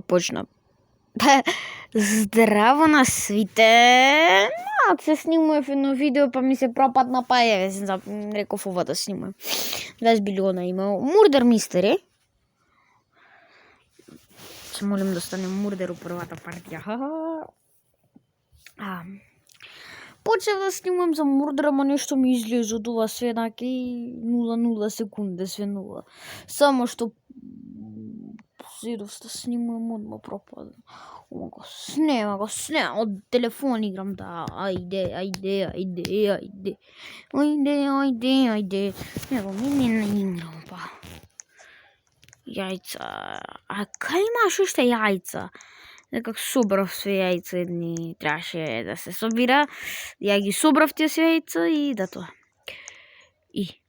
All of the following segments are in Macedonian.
Почна. Здраво на свите. Ако се снимував едно видео, па ми се пропадна, па реков ова да снимувам. 20 билиона имал. Мурдер мистери. Се молим да стане мурдер у првата партија. Почнав да снимувам за мурдер, ама нешто ми излезе од ова све, 0 секунди, све 0. Само што седов да снимувам, одма пропадам. Го снема, од телефон играм, да, ајде. Ево, не играм, па. Јајца, а кај имаш уште јајца? Некак собрав све јајца едни, требаше да се собира. Ја ги собрав тие све јајца и да тоа. И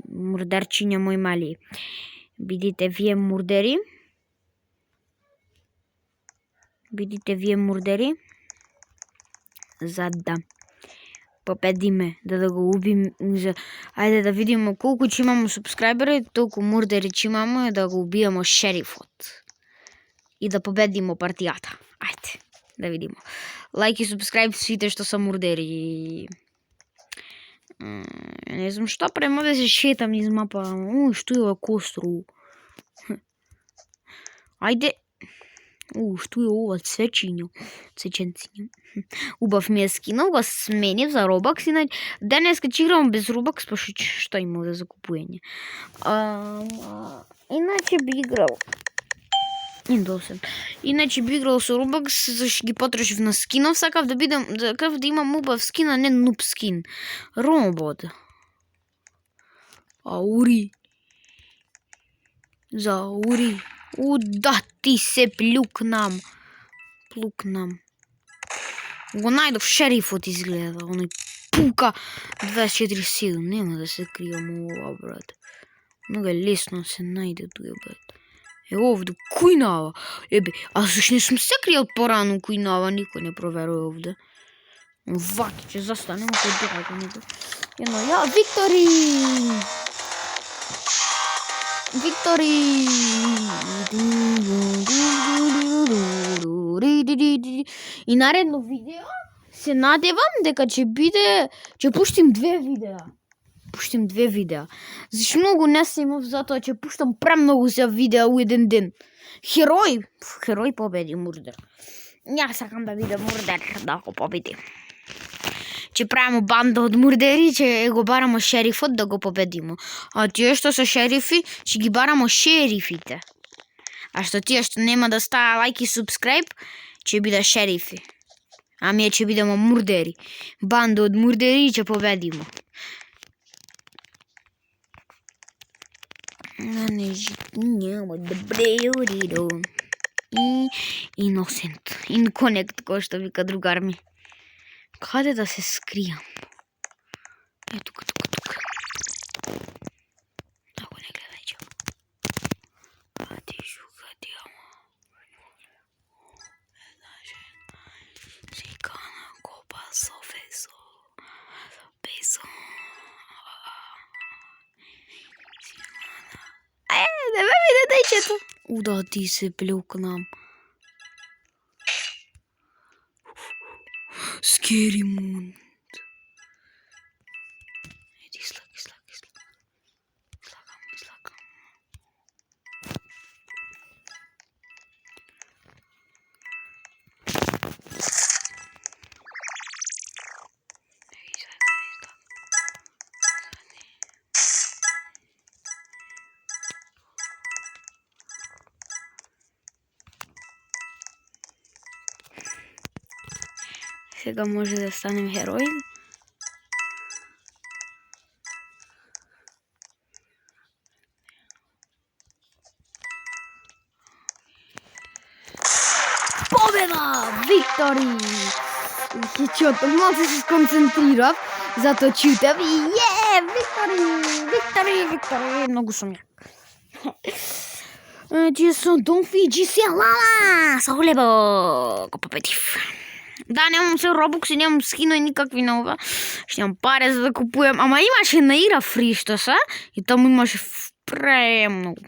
мурдерчиња мои мали. Бидите вие мурдери. За да победиме, да го убиме. Ајде да видиме колку ќе имамо субскрајбери, толку мурдери ќе имамо, да го убиеме шерифот. И да победиме партијата. Ајде, да видиме. Лајк и субскрајб сите што се мурдери. Не знам што правим, да се шетам из мапа. Што е ова костру? Ајде. Што е ова цвечиња? Цвеченциња. Убав ми е скинал, го сменив за Robux. Денеска ќе играм без Robux, па што има да закупување. Иначе би играл. Иначе би играл со Robux, зашто ги потрошив на скинов, сакав да имам убав скин, а не нуб скин. Робот. Аури. Да, ти се плюкнам. Го најдов шерифот изгледа, оној пука 24/7, нема да се кријам ова, брат. Много е лесно се најде туја, брат. Овде, кујнава. А зашто не сум се кријал порано кујнава, никој не проверува овде. Ваки, ќе застанем кај драго. Едно, Виктори! И наредно видео се надевам дека ќе пуштим 2 видеа. Зашто многу не снимав, затоа ќе пуштам премногу се видеа у еден ден. Херој победи мурдер. Ја сакам да видам мурдер да го победи. Ќе правиме банда од мурдери, ќе го барамо шерифот да го победиме. А тие што се шерифи, ќе ги барамо шерифите. А што тие што нема да стават лајк и субскрајб, ќе биде шерифи. А ние ќе бидеме мурдери. Банда од мурдери ќе победиме. Innocent. Inconnect, кој што вика другар ми. Каде да се скријам? Тука. Ако не гледај ќе. Каде ама? Шикана копа со фесо. Не ме виде дејчето. Да ти се плюкнам. Scary moon. Иди слакам. Сега може да станем херои. Победа! Виктори! Кичото, малку се сконцентрирав, затоа чутав и Виктори! Многу сум јак. Тие со Донфи, GC Лала! Со хлебо! Го победив. Да, немам се Robux и немам скино и никакви на ова. Ще имам паре за да купувам. Ама имаше на игра фри што са и таму имаше премногу.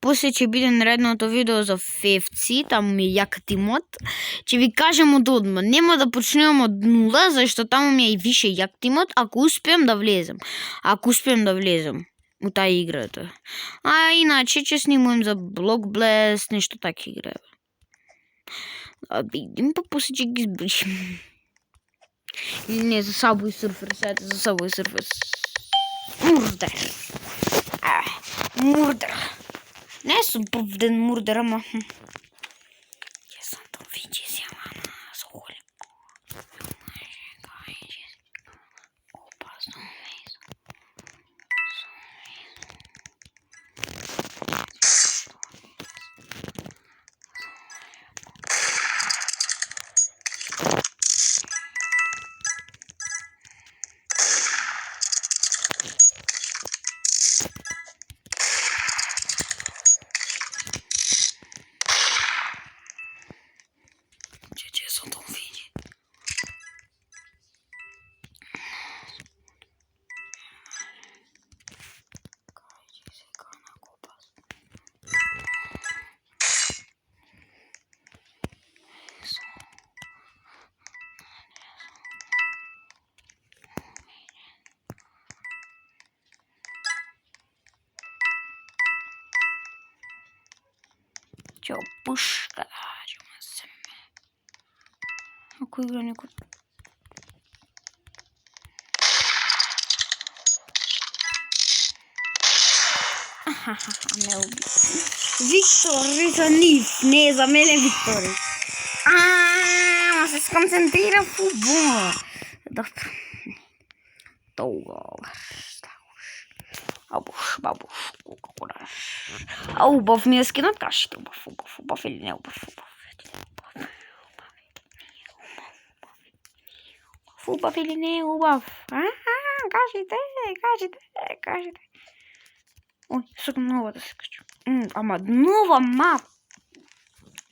после ќе биде наредното видео за февци, таму ми е јак тимот. Ќе ви кажем од одма, нема да почнувам од нула, зашто таму ми е и више јак тимот, ако успеам да влезем. У таа играта. А иначе ќе снимувам за Block Blast, нешто така игра. Да видим, па после ќе ги избришим. Или не, за Subway Surfers, за Subway Surfers. Мурдер. Мурдер. Не сум повден мурдер, ама... Ќе сам то види си, ама на зохоле. Опасно. Ќе опушка, ама се ме. Ако игра некој... ме уби. Виктори за нив, не за мене Виктори. Ама се сконцентрира футбол. Бабуш, убав ми е скинат, кажете убав или не убав. Убав или не убав. Кажете. Ой, сакам нова да се качу. Ама нова мап.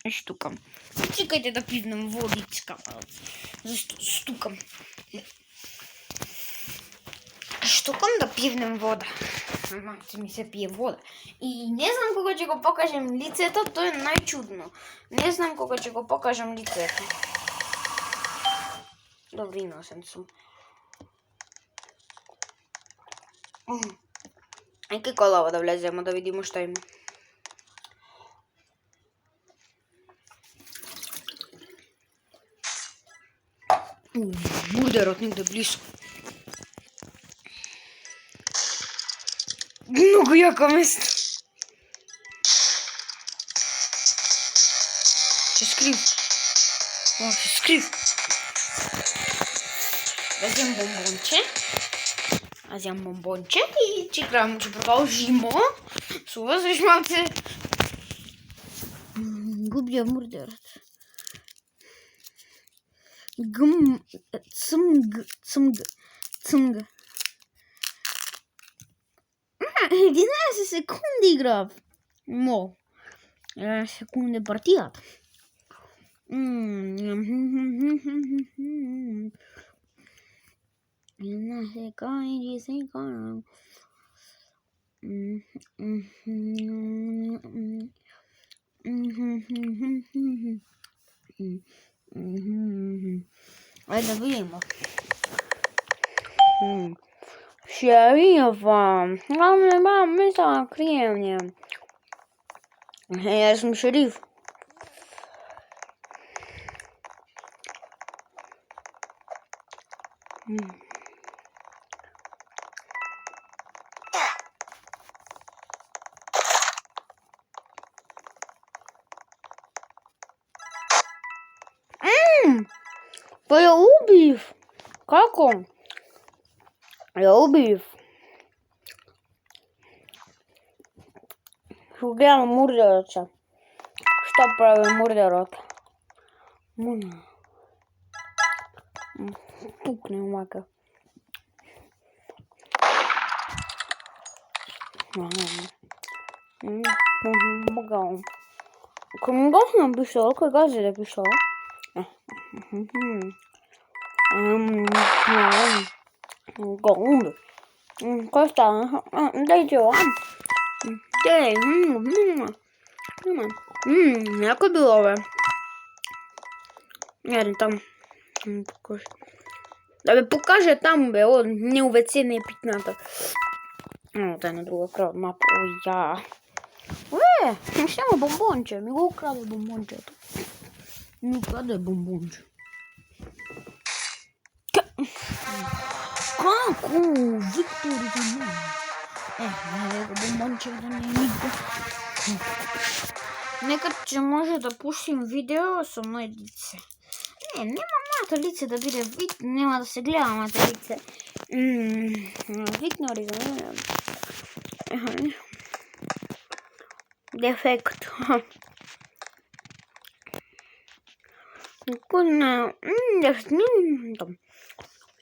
Штукам. Чекајте да пивнем водичка. Зашто стукам? Штукам да пивнем вода. Ама ќе ми се пие вода. И не знам кога ќе го покажем лицето, тоа е најчудно. Не знам кога ќе го покажем лицето. Добри, носен сум. Еке колава да влеземо, да видимо што има. Мурдерот негде близко. Многу јако место. Ќе скрив. Азијам бомбонче и ќе продолжимо. Сува се шмалце. Губја мурдерот. Цмг. 11 секунди играв. 11 секунди партијата. 11 секунди. Ајде да видимо. Шерифа. Не са крием. Јас сум шериф. Па ја убив. Како? Ја убив. Што гледам мурдерот се. Што прави мурдерот? Пукне мака. Богам. Ако ми го напишал, кој гази да пишал? Кој става? Дајте вам. Яко било, бе. Јади таму. Да бе покаже таму, бе, не у WC не е питната. Тај на друга крава мапа, ја. Ще има бомбонче, ми го украде бомбончето. Ми украде бомбонче. Како? Виктори за мене. Не го бомбонче да не иде. Некад ќе може да пуштим видео со мој лице. Нема моето лице да биде вид, нема да се гледа моето лице. Виктори за мене. Дефект.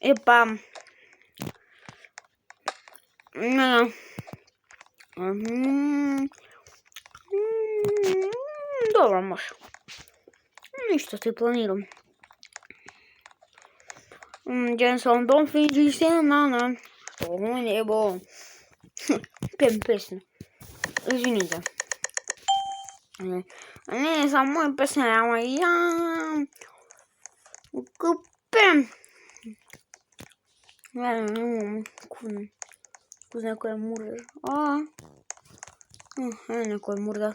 Епа. Добро може. Ништо ти планирам. Дженсон Дон Фиджи се на Што небо. Пем песна. Извините. Не, са моја песна, ама ја купем. Кузна кој е мурдер. Некој мурдер.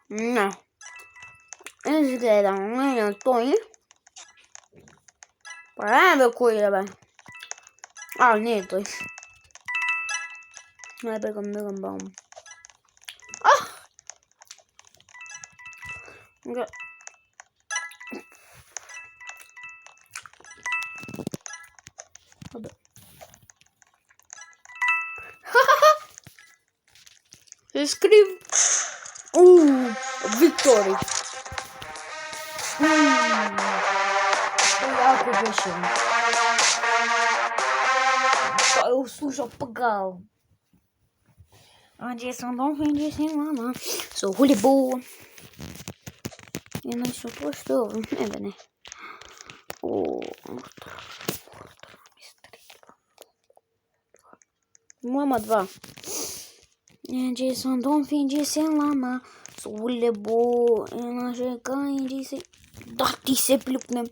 Не. Изгледа, не тој. Па бе, кој е, бе? Не е тој. Бегам. Скрив. Виктори. Јако беше. Тој слуша пагал. Джесон Дон Фиджи се мама. Со хулибо. Иначе тоа што не бе не. Мама 2. Джесон Дон Фиджи се мама. Со хулибо. Иначе кајди се. Да ти се плюкнем.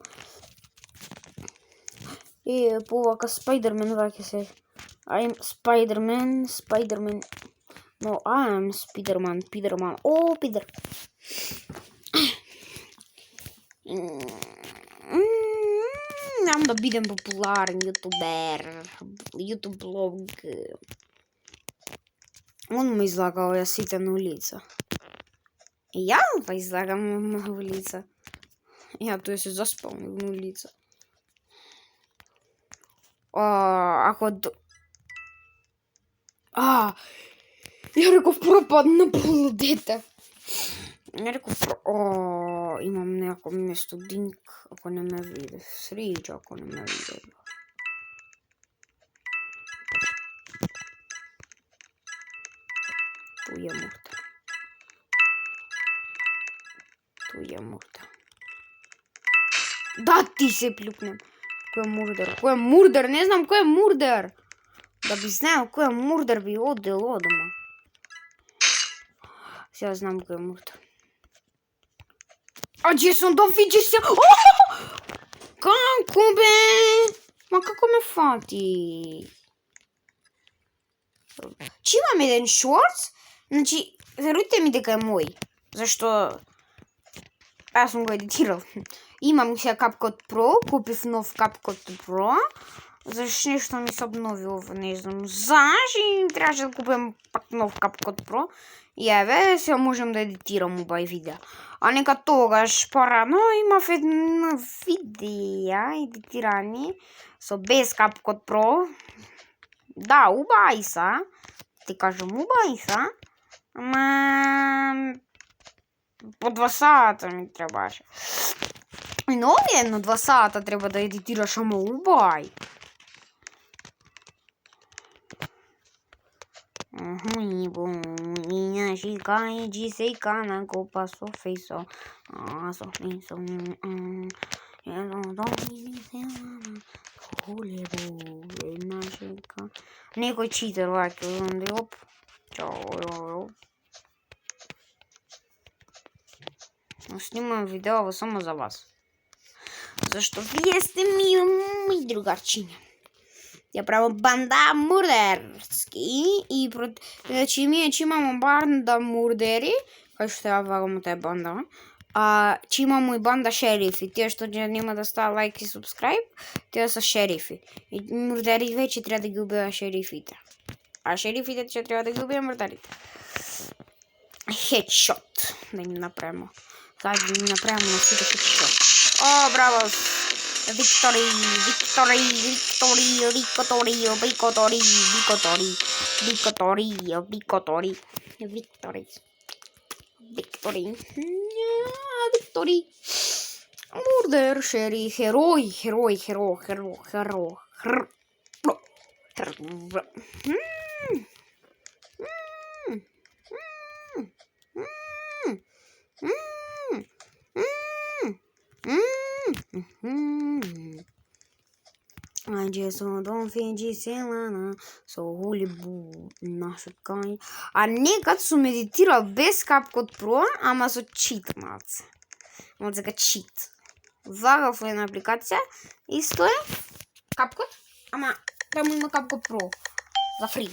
Повака Спайдермен ваќе се. I'm Spider-Man. No, I'm Spider-Man. Питерман. Питер. Знам да бидем популарен јутубер. Јутуб блог. Он ме излагал ја сите на улица. Ја па излагам на улица. Ја тој се заспал на улица. Ако... Ја реков пропадна полу дете. Ја реков... Имам некој место динк, ако не ме виде. Среќа, ако не ме виде. Тој е мурта. Да ти се плюкнем. Кој е мурдер? Не знам кој е мурдер. Да би знаел кој е мурдер би одел одма. Сега знам кој е мурдер. Джесон Дон Фиджи се... Како бе? Ма како ме фати? Че имам еден шорц? Значи, верујте ми дека е мој. Зашто... Аз сум го едитирал. Имам сега CapCut Pro, купив нов CapCut Pro. Зашто нешто ми се обновило, не знам заш и трябваше да купим пак нов CapCut Pro. И еве, сега можем да едитирам убави видеа. А нека тогаш порано имав една видеа едитирани со без CapCut Pro. Да, убави са. Ти кажам убави са. Ама... по 2 сата ми требаше. Но едно 2 сата треба да едитираш, ама убај. Minha chica de seca na copa sofeição. Sofeição. Eu não dou na chica. Neko cheater like op. Ciao. Снимам видео само за вас. Зашто вие сте мои другарчиња. Ја право банда мурдерски и значи ние че имамо банда мурдери, кај што ја вагам таа банда, че имамо и банда шерифи, тие што нема да стават лайк и субскрайб, тие се шерифи. И мурдери веќе треба да ги убива шерифите. А шерифите ќе треба да ги убија мурдерите. Хедшот да им направимо. Сега да им направимо на сите хедшот. О, браво! Victory. Murder, шери, херој. Don't fingi selana, so holy boo, naša kaj. A nekad su meditirao bez CapCut Pro, ама со cheat малце. Малце ка cheat. Влагав една апликација, исто е CapCut, ама таму има CapCut Pro за фри.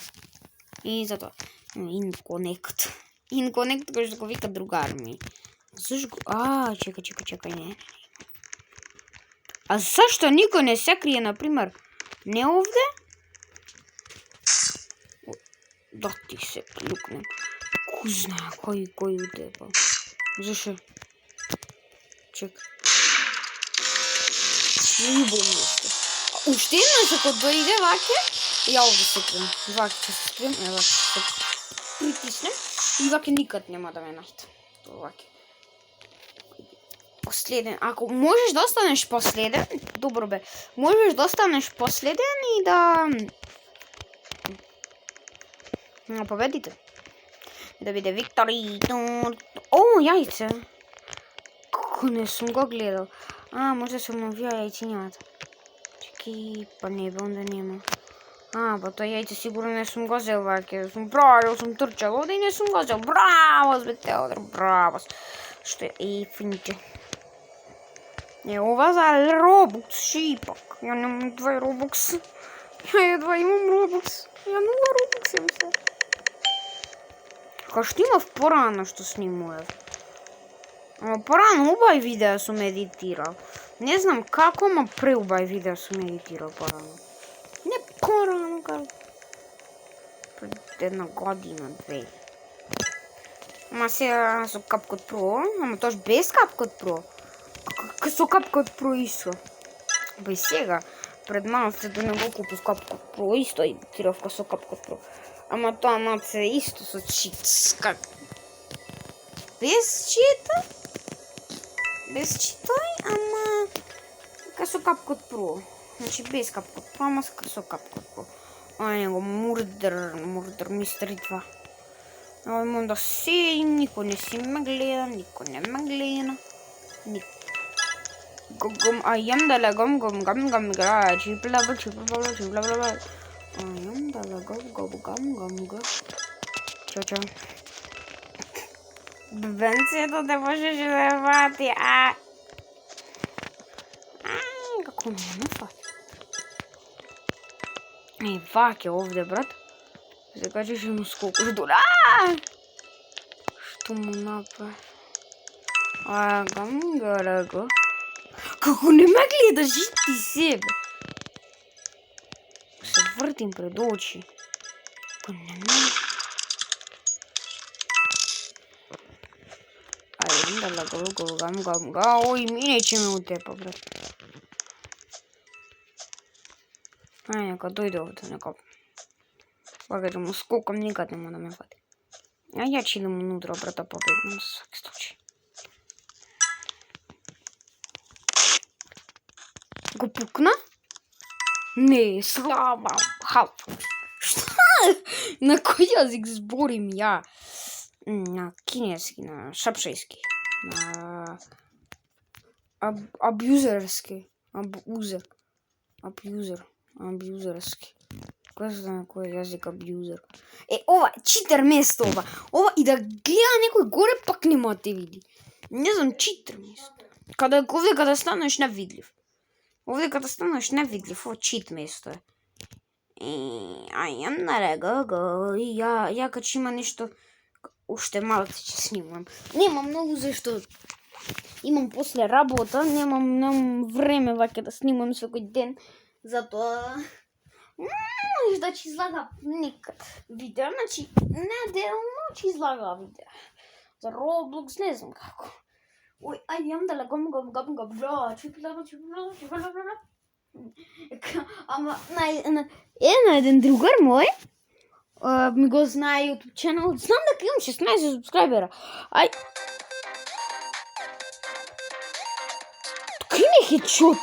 И затоа InConnect. InConnect кој што го вика другар ми. Зашто чекај, не. А зашто никој не се крие, например, не овде? Да ти се плюкнем. Кој знае кој удеба. Зашто? Чекај. Любо место. Уште еднаш ако дојде ваке, ја овде се крем. Ваке ќе се крем, ваке се притиснем и ваке никад нема да ме најде. Ваке. Последен. Ако можеш да останеш последен, добро бе. Можеш да останеш последен и да победите. Да биде Victory. О, јајце. Како не сум го гледал. Може сум овие јајцињата. Чеки, па не бе, онда нема. Па тоа јајце сигурно не сум го зел ваке. Сум правил, сум трчал овде и не сум го зел. Браво, бе, Теодор, браво. Што е фините. Не, ова за Robux шипак. Ја немам 2 Robux. Ја едва имам Robux. Ја 0 Robux е мисля. Ка што имав порано што снимував. Ама порано убави видео сум едитирал. Не знам како, ама преубави видео сум едитирал порано. Не порано, како. Пред една година, 2. Ама сега со CapCut Pro, ама тоаш без CapCut Pro. Со CapCut Pro исто. Бе сега, пред малце да не го купив CapCut Pro, исто едитировка со CapCut Pro. Ама тоа малце исто со чит. Как? Без чита? Без читай, ама со CapCut Pro. Значи без CapCut Pro, ама со CapCut Pro. Него Murder Mystery 2. Имам да си, никој не си ме гледа, никој не ме гледа. Айам да легам гам га, чипла. Айам да легам га. Чо. Бенцето да можеш да вати, како не фати. Ваке овде, брат. Сега ќе му скокаш доле. Што му направи? Гам. Како не ме гледаш и ти себе? Се вртим пред очи. Па не ме... Гам. Ој, минеќе ме утепа, брат. Нека дојде овде, нека... Вака да му скокам, никад нема да ме фати. Ја ќе идам унутра, брата, победам за сваки случај. Го пукна? Не, слаба. Халф. На кој јазик зборим ја? На кинески, на шапшејски, на абјузерски, абјузерски. Кој знае на кој јазик абјузер? Ова, читер место ова. Ова и да гледа некој горе пак нема да те види. Не знам, читер место. Овде када станеш невидлив. Ова чит место е. Ајам на рего, ја качи има нешто уште малце ќе снимам. Нема многу зашто имам после работа, немам време ваќе да снимам секој ден, затоа може да ќе излага некад видео, значи неделно ќе излага видео. За Roblox не знам како. Ој, ајде јам да легам Ама на еден другар мој ми го знае YouTube channel. Знам дека имам 16 субскрайбера. Криме хедшот.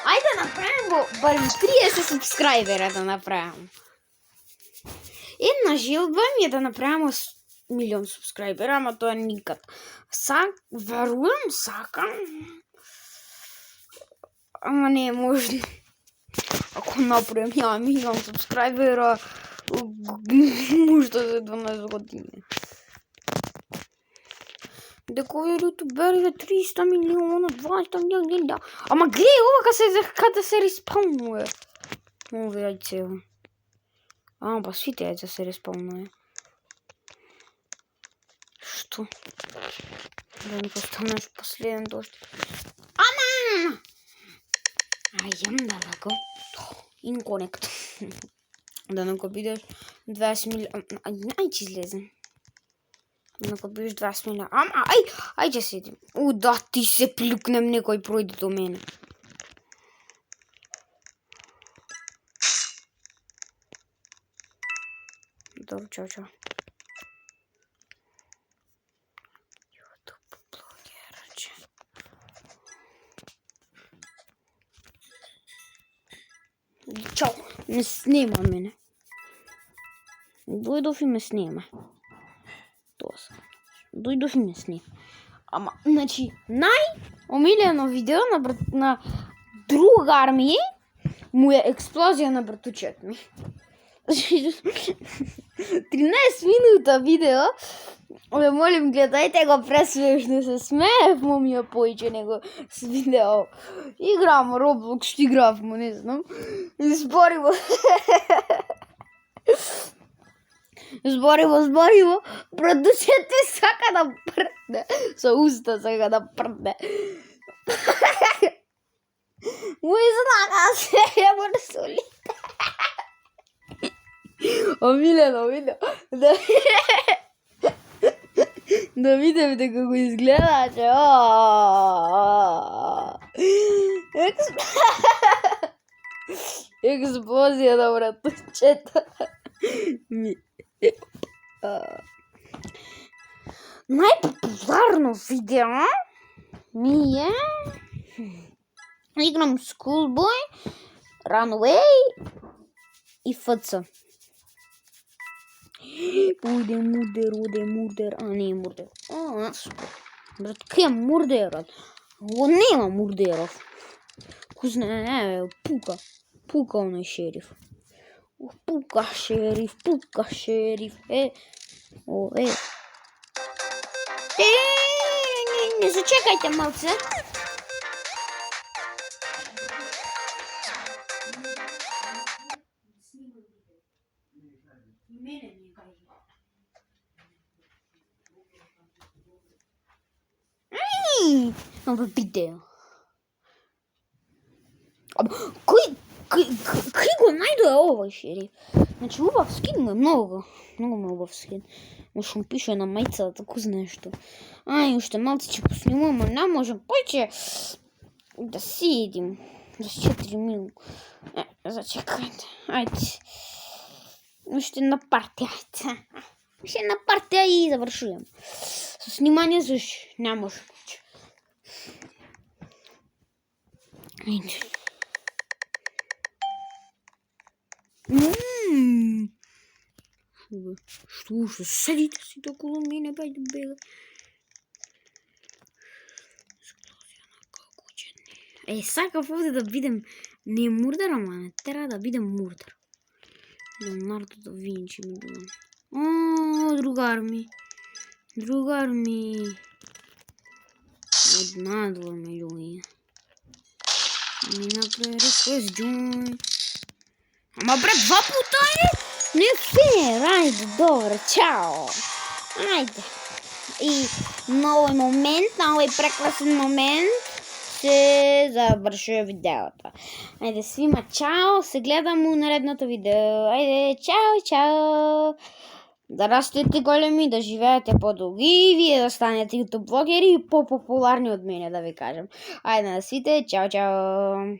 Ајде да направим го барем 30 субскрайбера да направим. Една желба ми е да направим 1,000,000 субскрайбера, ама тоа никад. Верувам, сакам. Ама не е можно. Ако направим ја 1,000,000 субскрайбера, можда за 12 години. Дека овие јутуберите 300 милиона, 200 милиона. Ама глеј ова каде се респаунува. Овие јајце. Па сите јајца се респаунува. Што? Да не постанеш последен дошли. Ама! Јам да лаго. Инконект. Да не го бидеш 20 милиона. Ајде излезем. Да не го бидеш 20 милиона. Ама, ајде седим. Да ти се плюкнем некој пројде до мене. Добро, чао. Чао, ме снима мене. Дојдов и ме снима. Тоа се. Дојдов и ме снима. Ама, значи, најомилено видео на другар ми му е експлозија на братучет ми. 13 минута видео. Ве молим, гледајте го пресмешно, се смеевмо ми ја поиќе него с видео. Играм Roblox, што игравмо, не знам. Збориво. Продуцент сака да прдне. Со уста сака да прдне. Мој знака се ја морсули. Омилено видео. Да видим дека го изгледаше. Експлозија на братучета. Најпопуларно видео ми е играм Schoolboy, Runaway и ФЦ. Оде мурдер, а не е мурдер. Брат, кај е мурдерот? Го нема мурдеров. Кој знае, пука оној шериф. Пука шериф. Не зачекајте малце. Ова видео. Кој го најдоа овој шериф? Значи, убав скин му е многу убав скин. Мошам пише на мајцата, тако знае што. Уште малце ќе поснимувам, не можем поќе да сидим. 4 минути. Зачекајте. Ајде. Уште на партија, и завршувам. Со снимање зашто не може поќе. Ајде. бе? Што седите си околу мене, бе, бега. Сакав овде да бидем не мурдар, ама не треба да бидем мурдар. Леонардо да Винчи ми било. Другар ми. Однадвор ме љуби. Ми направи request join. Ама бре, 2 пута е? Не фер, ајде, добро, чао. Ајде. И на овој момент, на овој прекрасен момент, се завршува видеото. Ајде, свима, чао, се гледам у наредното видео. Ајде, чао. Да растете големи, да живеете подолги и вие да станете YouTube блогери и попопуларни од мене, да ви кажам. Ајде на сите, чао.